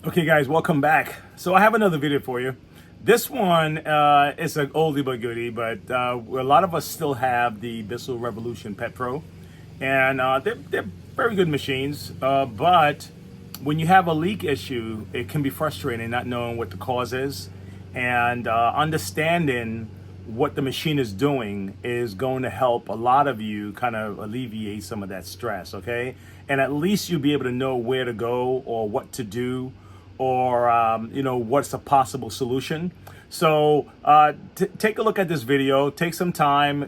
Okay guys, welcome back. So I have another video for you. This one is an oldie but goodie, but a lot of us still have the Bissell Revolution Pet Pro. And they're very good machines, but when you have a leak issue, it can be frustrating not knowing what the cause is. And understanding what the machine is doing is going to help a lot of you kind of alleviate some of that stress, okay? And at least you'll be able to know where to go or what to do, or what's a possible solution. So take a look at this video, take some time,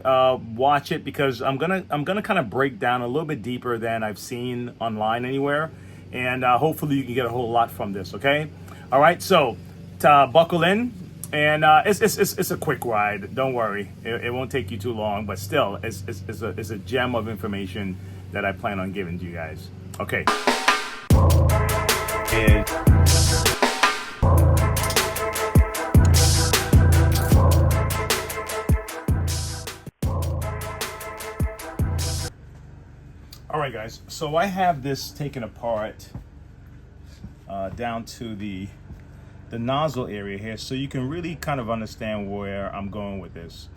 watch it, because I'm gonna kind of break down a little bit deeper than I've seen online anywhere, and hopefully you can get a whole lot from this. Okay, all right. So buckle in, and it's a quick ride. Don't worry, it won't take you too long, but still, it's a gem of information that I plan on giving to you guys. Okay. All right, guys, so I have this taken apart down to the nozzle area here, so you can really kind of understand where I'm going with this.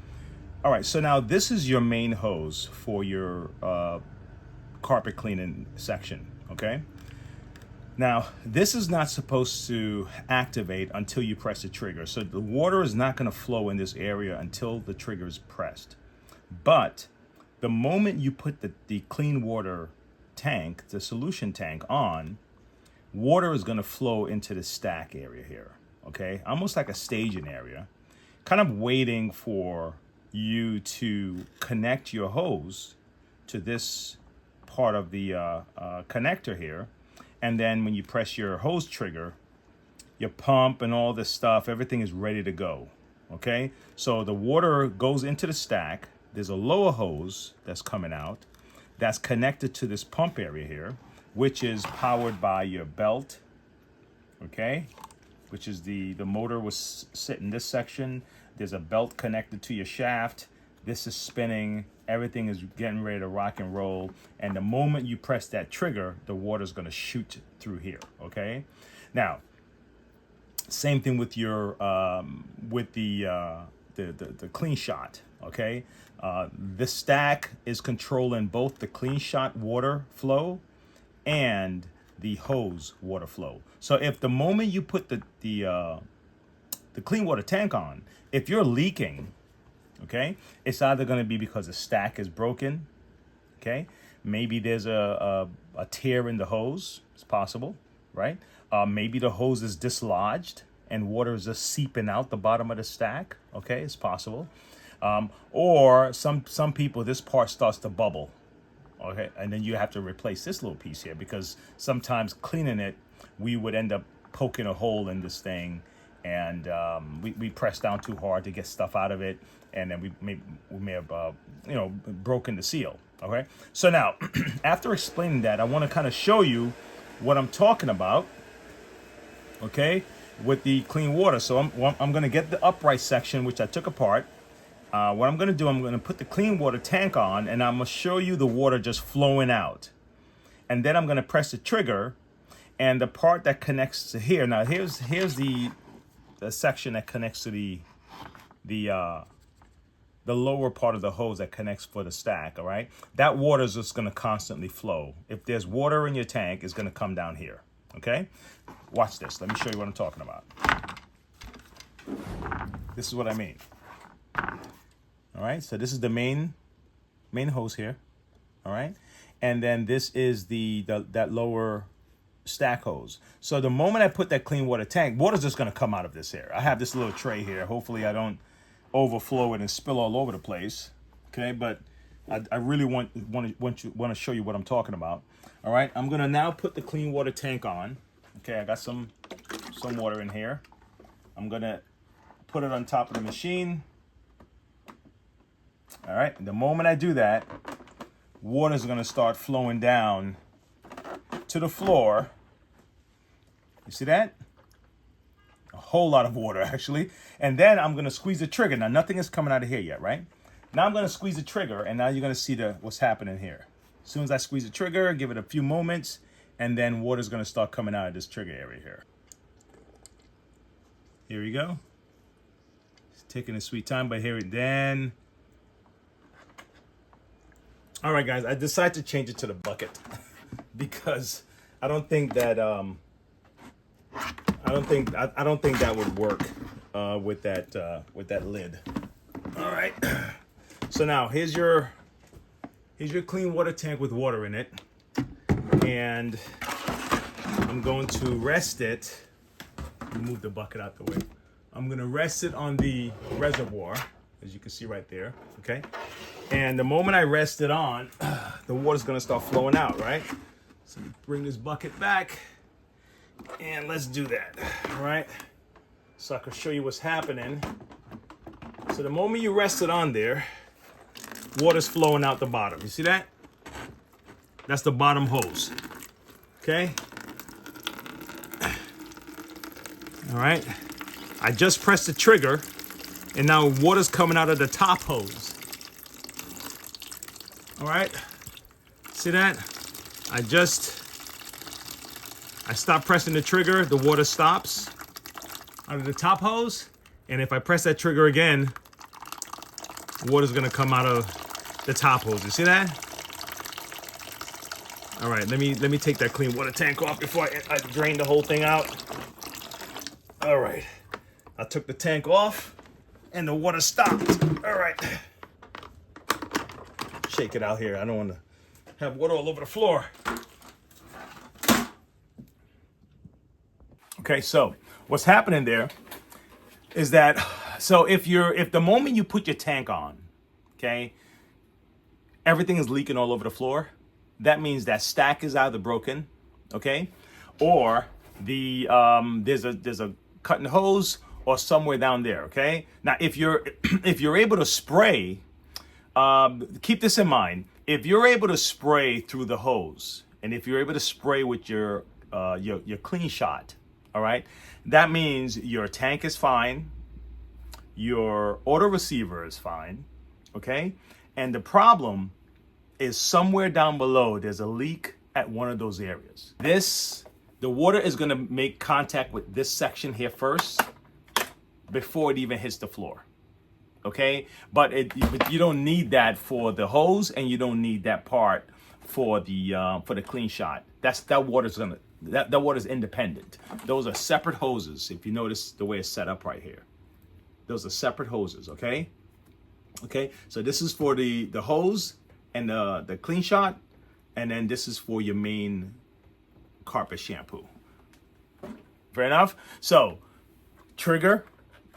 All right, so now this is your main hose for your carpet cleaning section, okay? Now, this is not supposed to activate until you press the trigger. So the water is not going to flow in this area until the trigger is pressed. But the moment you put the clean water tank, the solution tank on, water is going to flow into the stack area here, okay? Almost like a staging area, kind of waiting for you to connect your hose to this part of the connector here. And then when you press your hose trigger, your pump and all this stuff, everything is ready to go, okay? So the water goes into the stack. There's a lower hose that's coming out that's connected to this pump area here, which is powered by your belt, okay? Which is the motor was sit in this section. There's a belt connected to your shaft. This is spinning. Everything is getting ready to rock and roll. And the moment you press that trigger, the water's gonna shoot through here, okay? Now, same thing with your the clean shot, okay? The stack is controlling both the clean shot water flow and the hose water flow. So if the moment you put the clean water tank on, if you're leaking, okay, it's either going to be because the stack is broken, okay? Maybe there's a tear in the hose. It's possible, right? Maybe the hose is dislodged and water is just seeping out the bottom of the stack, okay? It's possible. Or some people, this part starts to bubble, okay? And then you have to replace this little piece here, because sometimes cleaning it, we would end up poking a hole in this thing, and we press down too hard to get stuff out of it, and then we may have broken the seal. Okay, so now after explaining that, I want to kind of show you what I'm talking about, okay, with the clean water. So I'm going to get the upright section, which I took apart. What I'm going to do, I'm going to put the clean water tank on, and I'm going to show you the water just flowing out, and then I'm going to press the trigger, and the part that connects to here. Now here's the section that connects to the lower part of the hose that connects for the stack, all right? That water is just going to constantly flow. If there's water in your tank, it's going to come down here, okay? Watch this. Let me show you what I'm talking about. This is what I mean. All right, so this is the main hose here, all right? And then this is that lower stack hose. So the moment I put that clean water tank, water's just going to come out of this here. I have this little tray here. Hopefully I don't overflow it and spill all over the place, okay? But I really want to show you what I'm talking about. All right, I'm gonna now put the clean water tank on. Okay, I got some water in here. I'm gonna put it on top of the machine. All right, and the moment I do that, water's gonna start flowing down to the floor. You see that? A whole lot of water, actually. And then I'm going to squeeze the trigger. Now, nothing is coming out of here yet, right? Now I'm going to squeeze the trigger, and now you're going to see what's happening here. As soon as I squeeze the trigger, give it a few moments, and then water's going to start coming out of this trigger area here. Here we go. It's taking a sweet time, but here it then. All right, guys, I decided to change it to the bucket because I don't think that I don't think that would work with that lid. All right. So now here's your clean water tank with water in it, and I'm going to rest it. Move the bucket out the way. I'm gonna rest it on the reservoir, as you can see right there. Okay. And the moment I rest it on, the water's gonna start flowing out, right? So let me bring this bucket back, and let's do that. All right. So I can show you what's happening. So the moment you rest it on there, water's flowing out the bottom. You see that? That's the bottom hose. Okay? All right. I just pressed the trigger, and now water's coming out of the top hose. All right? See that? I stop pressing the trigger, the water stops out of the top hose, and if I press that trigger again, water's gonna come out of the top hose. You see that? All right, let me take that clean water tank off before I drain the whole thing out. All right, I took the tank off and the water stopped. All right, shake it out here. I don't want to have water all over the floor. Okay, so what's happening there is that, so if the moment you put your tank on, okay, everything is leaking all over the floor, that means that stack is either broken, okay, or there's a cut in the hose or somewhere down there, okay. Now, if you're able to spray, keep this in mind. If you're able to spray through the hose, and if you're able to spray with your clean shot, all right, that means your tank is fine, your auto receiver is fine, okay, and the problem is somewhere down below, there's a leak at one of those areas. The water is gonna make contact with this section here first before it even hits the floor, okay? But you don't need that for the hose, and you don't need that part for the clean shot. That water's independent. Those are separate hoses. If you notice the way it's set up right here, those are separate hoses, okay? Okay, so this is for the hose and the clean shot, and then this is for your main carpet shampoo. Fair enough? So, trigger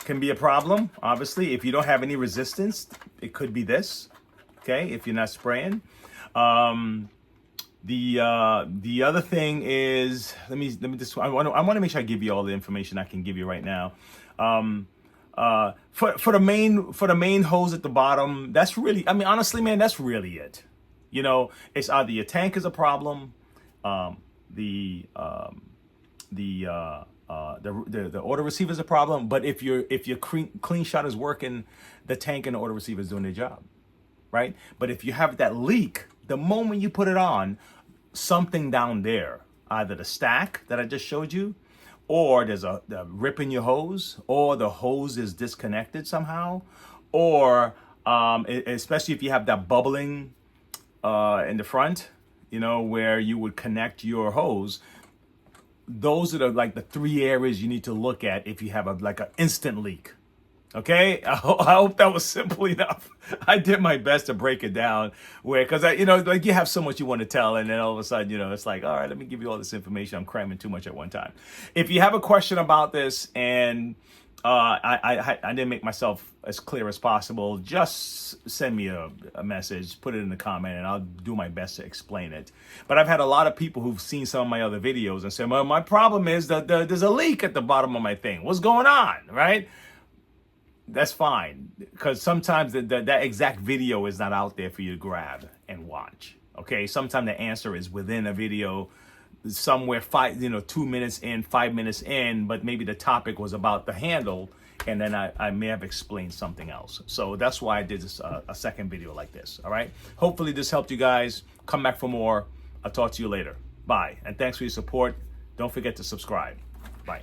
can be a problem, obviously. If you don't have any resistance, it could be this, okay, if you're not spraying. The other thing is, let me just, I want to make sure I give you all the information I can give you right now. For the main hose at the bottom, that's really, I mean, honestly, man, that's really it. You know, it's either your tank is a problem, the auto receiver is a problem, but if your clean shot is working, the tank and the auto receiver is doing their job, right? But if you have that leak, the moment you put it on, something down there, either the stack that I just showed you, or there's a rip in your hose, or the hose is disconnected somehow, or especially if you have that bubbling in the front, you know, where you would connect your hose. Those are like the three areas you need to look at if you have like an instant leak. Okay, I hope that was simple enough. I did my best to break it down, because like you have so much you want to tell, and then all of a sudden, it's like, all right, let me give you all this information. I'm cramming too much at one time. If you have a question about this, and I didn't make myself as clear as possible, just send me a message, put it in the comment, and I'll do my best to explain it. But I've had a lot of people who've seen some of my other videos and said, well, my problem is that there's a leak at the bottom of my thing. What's going on, right? That's fine, because sometimes that exact video is not out there for you to grab and watch. Okay, sometimes the answer is within a video, somewhere 2 minutes in, 5 minutes in, but maybe the topic was about the handle, and then I may have explained something else. So that's why I did this a second video like this. All right, hopefully this helped you guys. Come back for more. I'll talk to you later. Bye, and thanks for your support. Don't forget to subscribe. Bye.